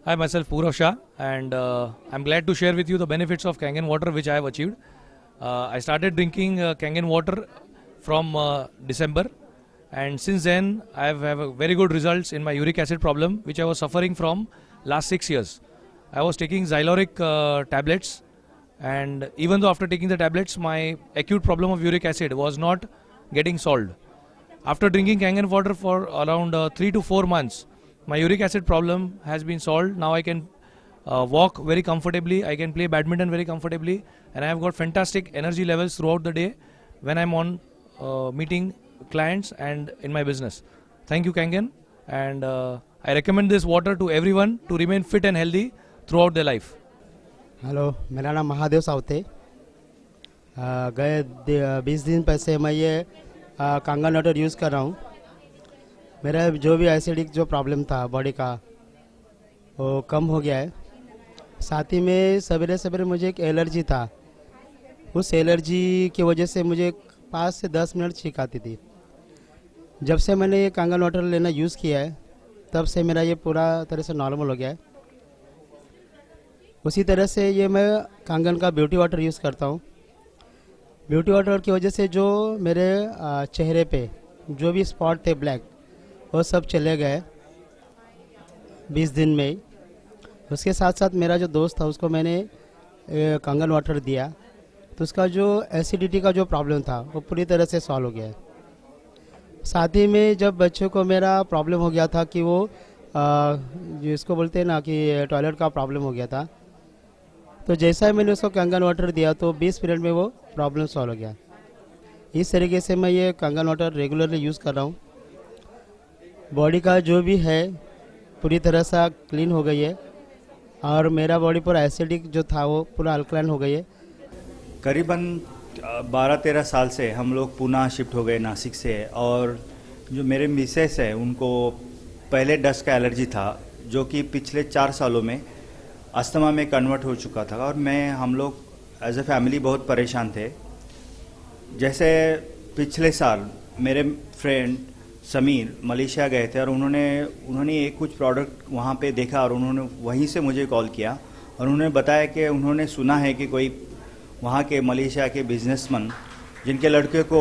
Hi, myself Purav Shah, and I'm glad to share with you the benefits of Kangen water which I have achieved. I started drinking Kangen water from December, and since then I have a very good results in my uric acid problem which I was suffering from last 6 years. I was taking Xyloric tablets, and even though after taking the tablets, my acute problem of uric acid was not getting solved. After drinking Kangen water for around 3 to 4 months, my uric acid problem has been solved. Now I can walk very comfortably, I can play badminton very comfortably, and I have got fantastic energy levels throughout the day when I'm on meeting clients and in my business. Thank you, Kangen, and I recommend this water to everyone to remain fit and healthy throughout their life. Hello, मेरा नाम महादेव सावते। गए 20 दिन पहले से मैं ये Kangan water use कर रहा हूँ। मेरा जो भी एसिडिक जो प्रॉब्लम था बॉडी का वो कम हो गया है। साथ ही में सवेरे सवेरे मुझे एक एलर्जी था, उस एलर्जी की वजह से मुझे 5 से 10 मिनट छींक आती थी। जब से मैंने ये कांगन वाटर लेना यूज़ किया है तब से मेरा ये पूरा तरह से नॉर्मल हो गया है। उसी तरह से ये मैं कांगन का ब्यूटी वाटर यूज़ करता हूँ। ब्यूटी वाटर की वजह से जो मेरे चेहरे पे जो भी स्पॉट थे ब्लैक, वो सब चले गए 20 दिन में ही। उसके साथ साथ मेरा जो दोस्त था उसको मैंने कांगन वाटर दिया, तो उसका जो एसिडिटी का जो प्रॉब्लम था वो पूरी तरह से सॉल्व हो गया है। साथ ही में जब बच्चों को मेरा प्रॉब्लम हो गया था कि वो जिसको बोलते हैं ना कि टॉयलेट का प्रॉब्लम हो गया था, तो जैसा ही मैंने उसको कांगन वाटर दिया तो 20 मिनट में वो प्रॉब्लम सॉल्व हो गया। इस तरीके से मैं ये कांगन वाटर रेगुलरली यूज़ कर रहा हूँ। बॉडी का जो भी है पूरी तरह से क्लीन हो गई है, और मेरा बॉडी पूरा एसिडिक जो था वो पूरा अल्कलाइन हो गई है। करीबन 12-13 साल से हम लोग पुणे शिफ्ट हो गए नासिक से, और जो मेरे मिसेस है उनको पहले डस्ट का एलर्जी था जो कि पिछले 4 सालों में अस्थमा में कन्वर्ट हो चुका था, और हम लोग एज ए फैमिली बहुत परेशान थे। जैसे पिछले साल मेरे फ्रेंड समीर मलेशिया गए थे और उन्होंने एक कुछ प्रोडक्ट वहाँ पे देखा, और उन्होंने वहीं से मुझे कॉल किया और उन्होंने बताया कि उन्होंने सुना है कि कोई वहाँ के मलेशिया के बिजनेसमैन जिनके लड़के को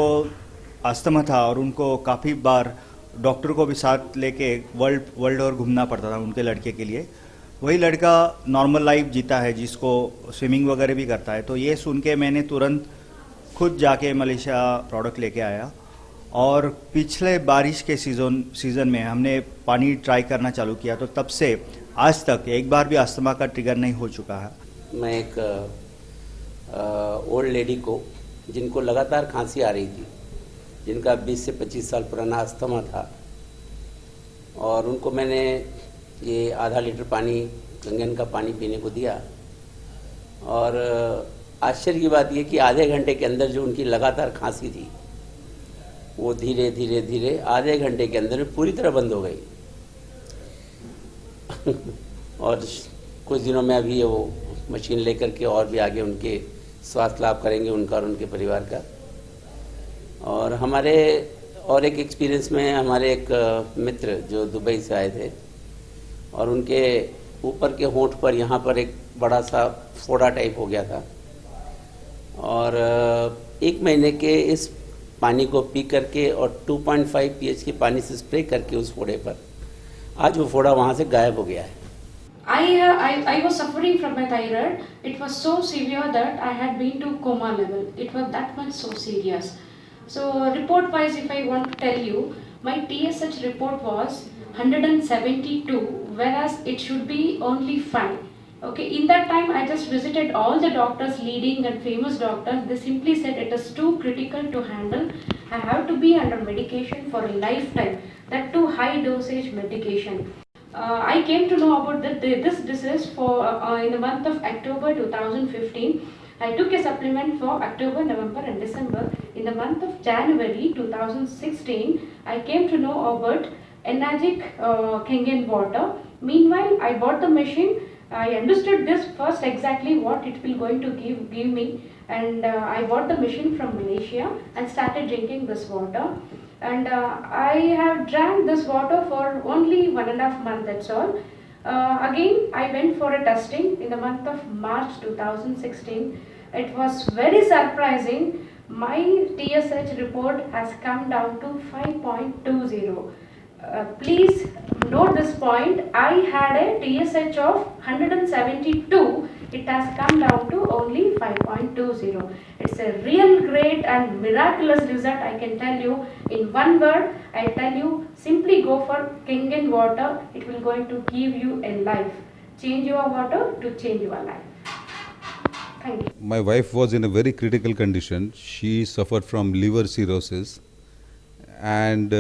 अस्थमा था और उनको काफ़ी बार डॉक्टर को भी साथ लेके वर्ल्ड और घूमना पड़ता था उनके लड़के के लिए, वही लड़का नॉर्मल लाइफ जीता है जिसको स्विमिंग वगैरह भी करता है। तो ये सुन के मैंने तुरंत खुद जाके मलेशिया प्रोडक्ट लेके आया, और पिछले बारिश के सीज़न में हमने पानी ट्राई करना चालू किया, तो तब से आज तक एक बार भी अस्थमा का ट्रिगर नहीं हो चुका है। मैं एक ओल्ड लेडी को जिनको लगातार खांसी आ रही थी, जिनका 20 से 25 साल पुराना अस्थमा था, और उनको मैंने ये आधा लीटर पानी कंगन का पानी पीने को दिया, और आश्चर्य की बात यह कि आधे घंटे के अंदर जो उनकी लगातार खांसी थी वो धीरे धीरे धीरे आधे घंटे के अंदर पूरी तरह बंद हो गई। और कुछ दिनों में अभी वो मशीन लेकर के और भी आगे उनके स्वास्थ्य लाभ करेंगे, उनका और उनके परिवार का। और हमारे और एक एक्सपीरियंस में हमारे एक मित्र जो दुबई से आए थे, और उनके ऊपर के होंठ पर यहाँ पर एक बड़ा सा फोड़ा टाइप हो गया था, और 1 महीने के इस पानी को पी करके और 2.5 pH के पानी से स्प्रे करके उस फोड़े पर आज वो फोड़ा वहाँ से गायब हो गया है। I was suffering from my thyroid. It was so severe that I had been to coma level. It was that much so serious. So report wise, if I want to tell you, my TSH report was 172, whereas it should be only 5. Okay, in that time I just visited all the doctors, leading and famous doctors. They simply said it is too critical to handle. I have to be under medication for a lifetime, that too high dosage medication. I came to know about this disease in the month of October 2015. I took a supplement for October, November and December. In the month of January 2016, I came to know about Enagic Kangen water. Meanwhile, I bought the machine. I understood this first exactly what it will going to give me, and I bought the machine from Malaysia and started drinking this water. And I have drank this water for only 1.5 months, that's all. Again, I went for a testing in the month of March 2016. It was very surprising. My TSH report has come down to 5.20. Please note this point. I had a TSH of 172. It has come down to only 5.20. It's a real great and miraculous result, I can tell you. In one word, I tell you, simply go for Kangen water. It will going to give you a life. Change your water to change your life. Thank you. My wife was in a very critical condition. She suffered from liver cirrhosis and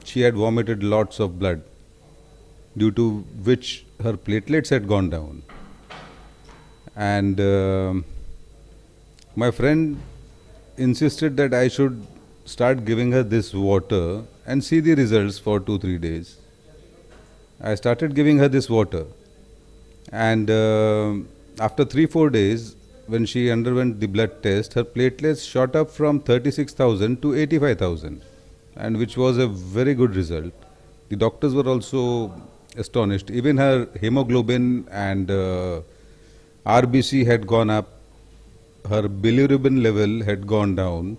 she had vomited lots of blood, due to which her platelets had gone down. And my friend insisted that I should start giving her this water and see the results for 2-3 days. I started giving her this water, and after 3-4 days, when she underwent the blood test, her platelets shot up from 36,000 to 85,000, and which was a very good result. The doctors were also astonished. Even her hemoglobin and RBC had gone up, her bilirubin level had gone down,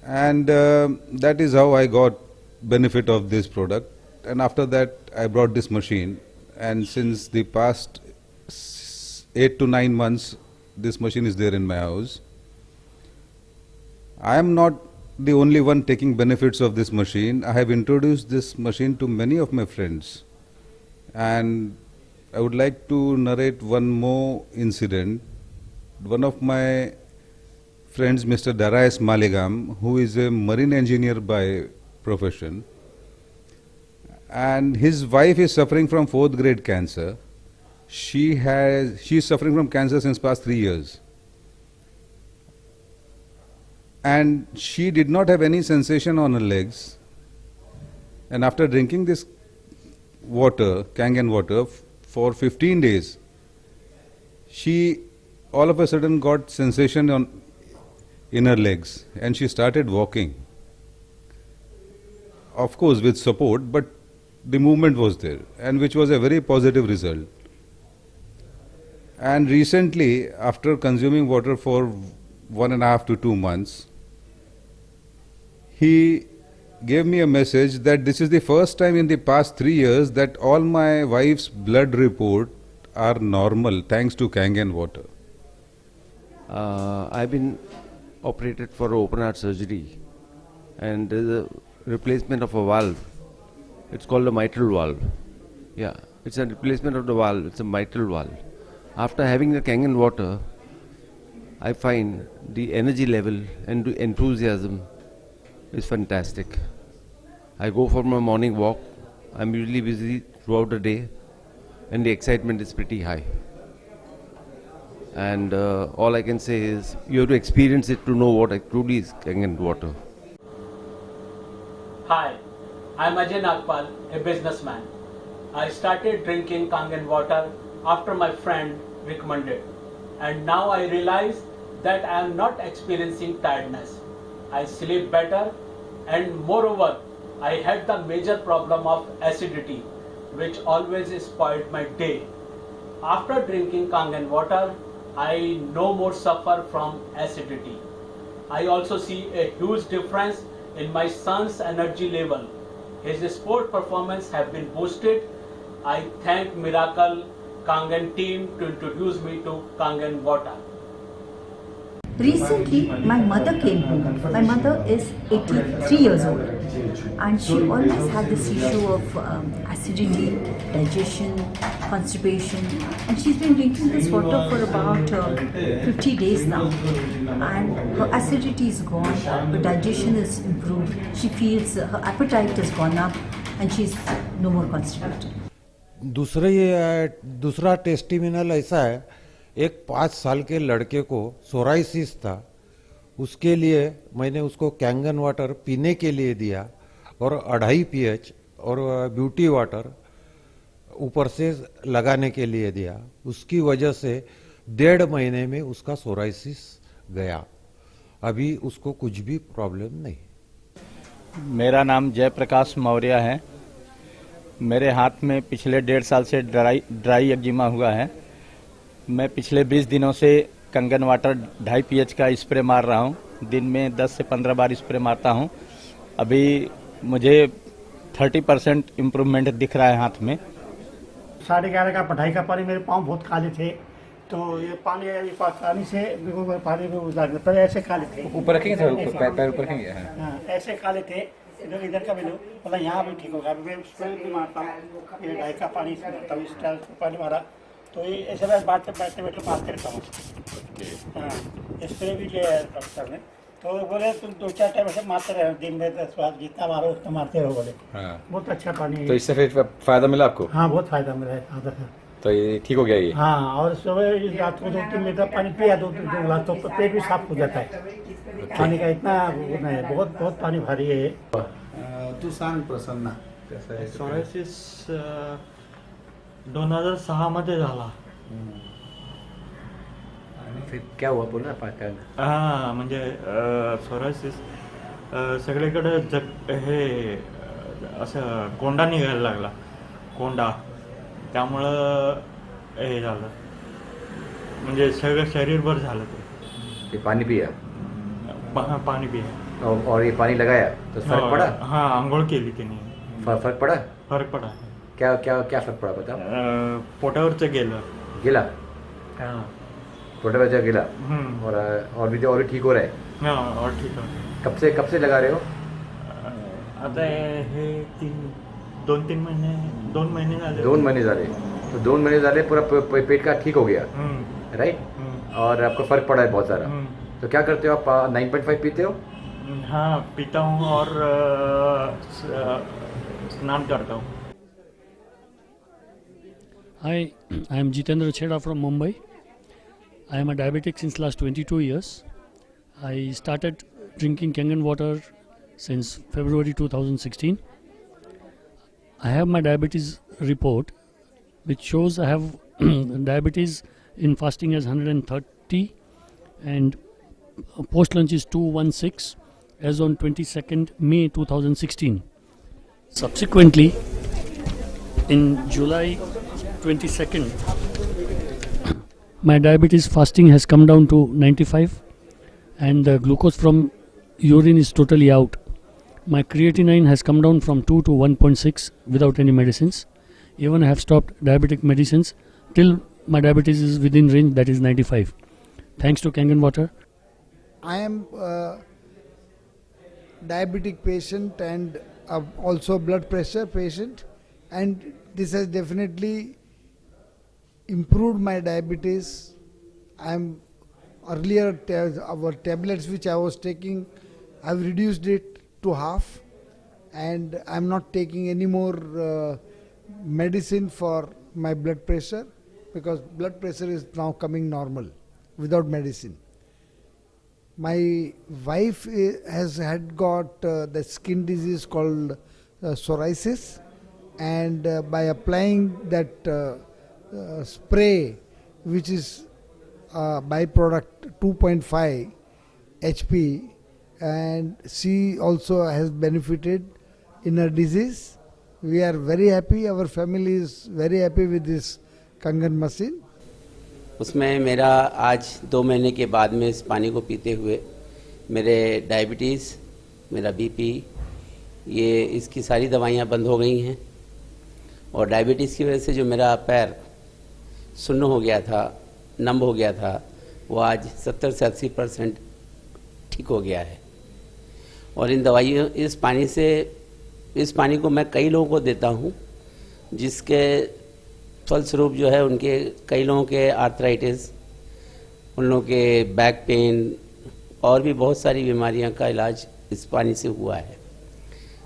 and that is how I got benefit of this product. And after that, I brought this machine, and since the past 8 to 9 months, this machine is there in my house. I am not the only one taking benefits of this machine. I have introduced this machine to many of my friends, and I would like to narrate one more incident. One of my friends, Mr. Darius Maligam, who is a marine engineer by profession, and his wife is suffering from 4th grade cancer. She is suffering from cancer since past 3 years. And she did not have any sensation on her legs. And after drinking this water, Kangen water, for 15 days, she all of a sudden got sensation in her legs, and she started walking. Of course with support, but the movement was there, and which was a very positive result. And recently, after consuming water for 1.5 to 2 months, he gave me a message that this is the first time in the past 3 years that all my wife's blood report are normal thanks to Kangen water. I've been operated for open heart surgery, and there's a replacement of a valve. It's called a mitral valve. Yeah, it's a replacement of the valve. It's a mitral valve. After having the Kangen water, I find the energy level and the enthusiasm is fantastic. I go for my morning walk. I'm usually busy throughout the day, and the excitement is pretty high. And all I can say is you have to experience it to know what truly is Kangen water. Hi, I'm Ajay Nagpal, a businessman. I started drinking Kangen water after my friend recommended, and now I realize that I am not experiencing tiredness. I sleep better, and moreover, I had the major problem of acidity, which always spoiled my day. After drinking Kangen water, I no more suffer from acidity. I also see a huge difference in my son's energy level. His sport performance have been boosted. I thank Miracle Kangen team to introduce me to Kangen water. Recently, my mother came home. My mother is 83 years old, and she always had this issue of acidity, digestion, constipation, and she's been drinking this water for about 50 days now, and her acidity is gone, her digestion is improved, she feels her appetite has gone up, and she's no more constipated. दूसरा टेस्टिमिनल ऐसा है, एक 5 साल के लड़के को psoriasis था, उसके लिए मैंने उसको कैंगन वाटर पीने के लिए दिया और 2.5 pH और ब्यूटी वाटर ऊपर से लगाने के लिए दिया. उसकी वजह से 1.5 महीने में उसका सोराइसिस गया. अभी उसको कुछ भी प्रॉब्लम नहीं. मेरा नाम जयप्रकाश मौर्य है. मेरे हाथ में पिछले 1.5 साल से ड्राई एक्जिमा हुआ है। मैं पिछले 20 दिनों से कंगन वाटर 2.5 pH का स्प्रे मार रहा हूँ। दिन में 10 से 15 बार स्प्रे मारता हूँ। अभी मुझे 30% इम्प्रूवमेंट दिख रहा है हाथ में। 11:30 का पढ़ाई का पानी, मेरे पाँव बहुत काले थे, तो ये पानी से पानी में उतारने पर ऐसे काले थे। ऊपर रखेंगे सर, पैर ऊपर रखेंगे। हाँ, ऐसे काले थे। इधर का भी लो, मतलब यहाँ भी ठीक होगा। मैं स्प्रे भी मारता हूँ, ये 2.5 का पानी से मारता हूँ, इस टाइम पानी मारा तो ये ऐसे मैं बैठते बैठते मारते रहता हूँ। हाँ, स्प्रे भी लिया है डॉक्टर ने, तो बोले तुम 2-4 टाइम ऐसे मारते रहो, दिन में 10 बार, जितना मारो उतना मारते रहो बोले। हाँ। बहुत अच्छा पानी है। तो इससे फिर फायदा मिला आपको? हाँ, बहुत फायदा मिला है। तो ये ठीक हो गया ये? हाँ, और सुबह रात को 2-3 लीटर पानी पिया, 2 गिलास, तो पेट भी साफ हो जाता है। पानी का इतना वो नहीं है, बहुत बहुत पानी भारी है। तू सांग प्रसन्न. सोरायसिस 2006 मध्ये झाला. आणि फिर क्या हुआ बोला ना? हां, म्हणजे सोरायसिस सगळीकडे हे असं कोंडा निघायला लागला, कोंडा. त्यामुळं हे झालं, म्हणजे सगळं शरीरभर झालं ते. पानी पिया? पाणी पिया. और ये पानी लगाया तो फर्क पड़ा? हाँ, आंघोळ केली त्यांनी. फर्क पड़ा? फरक पड़ा. क्या क्या क्या फर्क पड़ा बताओ? पोटावरचं गेलं. गिला? हाँ. पोटावरचा गिला? और भी ठीक हो रहा है? हाँ, और ठीक है. कब से लगा रहे हो? आता हे 2-3 महिने, 2 महिने झाले. 2 महिने झाले. तो 2 महिने झाले पूरा पेट का ठीक हो गया, राइट? और आपको फर्क पड़ा है बहुत सारा. तो क्या करते हो आप? 9.5 पीते हो? हाँ, पीता हूँ और स्नान करता हूँ. Hi, I am Jitendra Chheda from Mumbai. I am a diabetic since last 22 years. I started drinking Kangen water since February 2016. I have my diabetes report which shows I have diabetes in fasting as 130 and post lunch is 216 as on 22nd May 2016. Subsequently, in July 22nd, my diabetes fasting has come down to 95 and the glucose from urine is totally out. My creatinine has come down from 2 to 1.6 without any medicines. Even I have stopped diabetic medicines till my diabetes is within range, that is 95. Thanks to Kangen water. I am a diabetic patient and also blood pressure patient, and this has definitely improved my diabetes. I am earlier our tablets which I was taking, I have reduced it to half, and I am not taking any more medicine for my blood pressure, because blood pressure is now coming normal without medicine. My wife has had got the skin disease called psoriasis, and by applying that spray, which is byproduct 2.5 HP, and she also has benefited in her disease. We are very happy, our family is very happy with this Kangen machine. उसमें मेरा आज 2 महीने के बाद में इस पानी को पीते हुए मेरे डायबिटीज़, मेरा बीपी, ये इसकी सारी दवाइयाँ बंद हो गई हैं. और डायबिटीज़ की वजह से जो मेरा पैर सुन्न हो गया था, नम हो गया था, वो आज 70 से 80% ठीक हो गया है. और इन दवाइयों, इस पानी को मैं कई लोगों को देता हूँ, जिसके फलस्वरूप जो है उनके कई लोगों के आर्थराइटिस, उन लोगों के बैक पेन और भी बहुत सारी बीमारियों का इलाज इस पानी से हुआ है.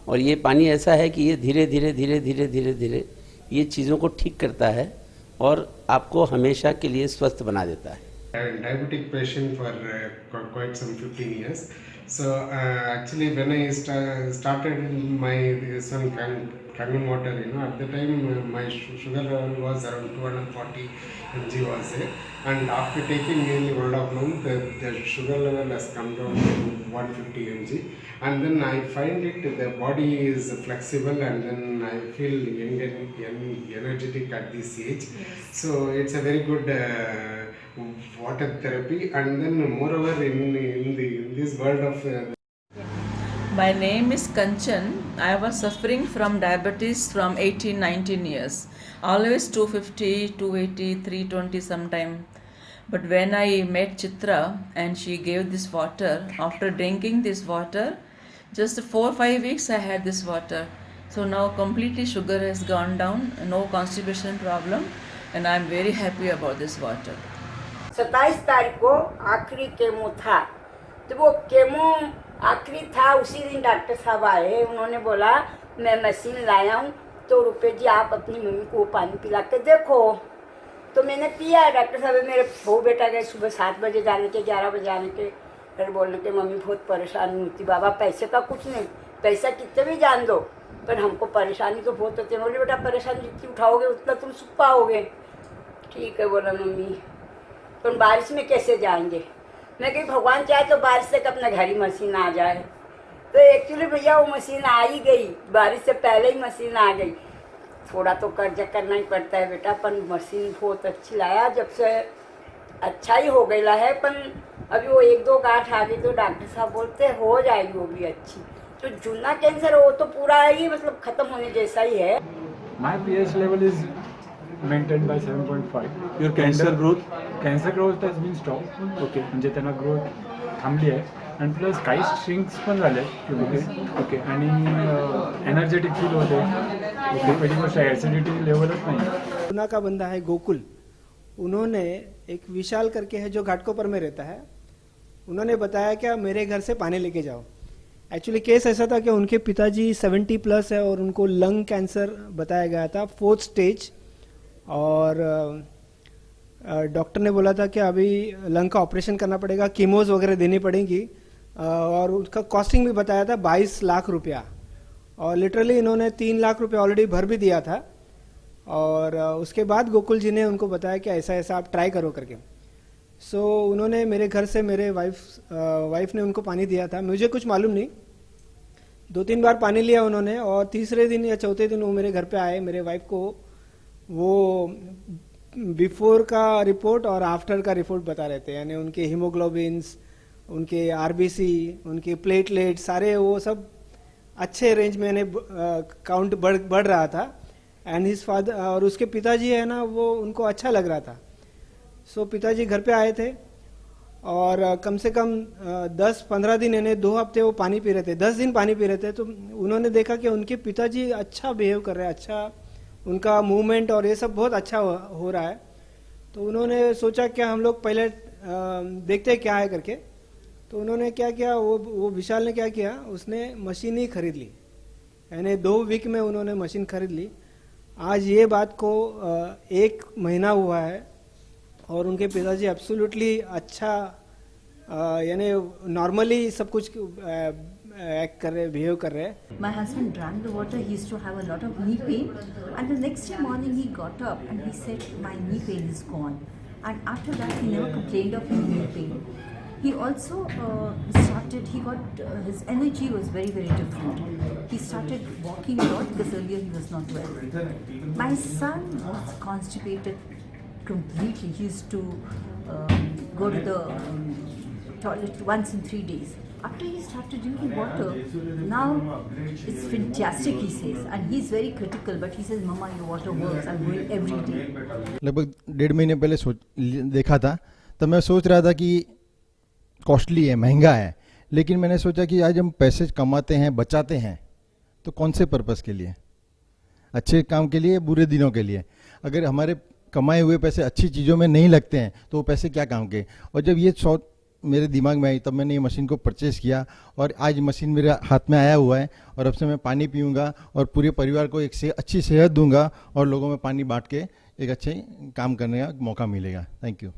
और ये पानी ऐसा है कि ये धीरे धीरे धीरे धीरे धीरे धीरे ये चीज़ों को ठीक करता है और आपको हमेशा के लिए स्वस्थ बना देता है. Diabetic patient for quite some 15 years. So actually when I started my Kangen water, at the time my sugar level was around 240 mg was there, and after taking nearly 1.5 months, the sugar level has come down to 150 mg, and then I find the body is flexible, and then I feel young and energetic at this age. So it's a very good water therapy, and then moreover in this world of My name is Kanchan. I was suffering from diabetes from 18-19 years. Always 250, 280, 320 sometime. But when I met Chitra and she gave this water, after drinking this water, just 4-5 weeks I had this water. So now completely sugar has gone down, no constipation problem, and I am very happy about this water. 27 तारीख को आखिरी chemo था, तो वो chemo आखिरी था, उसी दिन डॉक्टर साहब आए, उन्होंने बोला मैं मशीन लाया हूँ तो रुपये जी आप अपनी मम्मी को पानी पिला के देखो। तो मैंने पिया। डॉक्टर साहब मेरे बहू बेटा गए सुबह 7 बजे जाने के, 11 बजे आने के, फिर बोलने के मम्मी बहुत परेशानी होती, बाबा पैसे का कुछ नहीं, पैसा कितने भी जान दो पर हमको परेशानी तो बहुत होती है। बोले बेटा परेशानी जितनी उठाओगे उतना तुम सुख पाओगे। ठीक है बोला मम्मी, पर बारिश में कैसे जाएंगे? मैं कहीं भगवान चाहे तो बारिश से अपना घर ही मशीन आ जाए। तो एक्चुअली भैया वो मशीन आ ही गई, बारिश से पहले ही मशीन आ गई। थोड़ा तो कर्जा करना ही पड़ता है बेटा, पर मशीन बहुत अच्छी लाया, जब से अच्छा ही हो गया है। पर अभी वो 1-2 गांठ आ गई तो डॉक्टर साहब बोलते हो जाएगी वो भी अच्छी। तो जूना कैंसर वो तो पूरा ही मतलब खत्म होने जैसा ही है। My pH level is maintained by 7.5. Your cancer growth has been stopped. Okay, म्हणजे त्यांना ग्रोथ थांबली आहे, आणि प्लस काही श्रिंक्स पण झाले ओके, आणि एनर्जेटिक फील होते ओके, पहिली गोष्ट ॲसिडिटी लेवलच नाही। पूना का बंदा है गोकुल, उन्होंने एक विशाल करके है जो घाटकोपर में रहता है, उन्होंने बताया कि मेरे घर से पानी लेके जाओ। एक्चुअली केस ऐसा था कि उनके पिताजी 70+ है और उनको लंग कैंसर बताया गया था 4th स्टेज, और डॉक्टर ने बोला था कि अभी लंग का ऑपरेशन करना पड़ेगा, कीमोज वगैरह देनी पड़ेंगी, और उसका कॉस्टिंग भी बताया था 22 लाख रुपया, और लिटरली इन्होंने 3 लाख रुपया ऑलरेडी भर भी दिया था। और उसके बाद गोकुल जी ने उनको बताया कि ऐसा ऐसा आप ट्राई करो करके। सो उन्होंने मेरे घर से मेरे वाइफ ने उनको पानी दिया था, मुझे कुछ मालूम नहीं, 2-3 बार पानी लिया उन्होंने, और तीसरे दिन या चौथे दिन वो मेरे घर पे आए। मेरे वाइफ को वो बिफोर का रिपोर्ट और आफ्टर का रिपोर्ट बता रहे थे, यानी उनके हीमोग्लोबिन्स, उनके आरबीसी, उनके प्लेटलेट सारे वो सब अच्छे रेंज में यानी काउंट बढ़ रहा था। एंड हिज फादर और उसके पिताजी है ना, वो उनको अच्छा लग रहा था। सो पिताजी घर पे आए थे और कम से कम 10-15 दिन यानी 2 हफ्ते वो पानी पी रहे थे, 10 दिन पानी पी रहे थे। तो उन्होंने देखा कि उनके पिताजी अच्छा बिहेव कर रहे हैं, अच्छा उनका मूवमेंट और ये सब बहुत अच्छा हो रहा है। तो उन्होंने सोचा कि हम लोग पहले देखते क्या है करके। तो उन्होंने क्या किया, वो विशाल ने क्या किया, उसने मशीन ही खरीद ली, यानी 2 वीक में उन्होंने मशीन खरीद ली। आज ये बात को 1 महीना हुआ है और उनके पिताजी एब्सोल्युटली अच्छा यानी नॉर्मली सब कुछ एक्ट कर रहे, बिहेव कर रहे हैं। My husband drank the water. He used to have a lot of knee pain, and the next day morning he got up and he said, "My knee pain is gone." And after that, he never complained of any knee pain. He also started. He got his energy was very, very different. He started walking a lot because earlier he was not well. My son was constipated completely. He used to go to the toilet once in 3 days. After he started drinking water, now it's fantastic, he says. And he's very critical, but he says, "Mama, your water works. I'm going every day." लगभग 1.5 महीने पहले देखा था, तब मैं सोच रहा था कि कॉस्टली है, महंगा है, लेकिन मैंने सोचा कि आज हम पैसे कमाते हैं, बचाते हैं, तो कौन से पर्पस के लिए? अच्छे काम के लिए, बुरे दिनों के लिए। अगर हमारे कमाए हुए पैसे अच्छी चीज़ों में नहीं लगते हैं तो वो पैसे क्या काम के? और जब ये थॉट मेरे दिमाग में आई तब मैंने ये मशीन को परचेज़ किया, और आज मशीन मेरे हाथ में आया हुआ है, और अब से मैं पानी पीऊँगा और पूरे परिवार को एक अच्छी सेहत दूंगा और लोगों में पानी बांट के एक अच्छे काम करने का मौका मिलेगा। Thank you.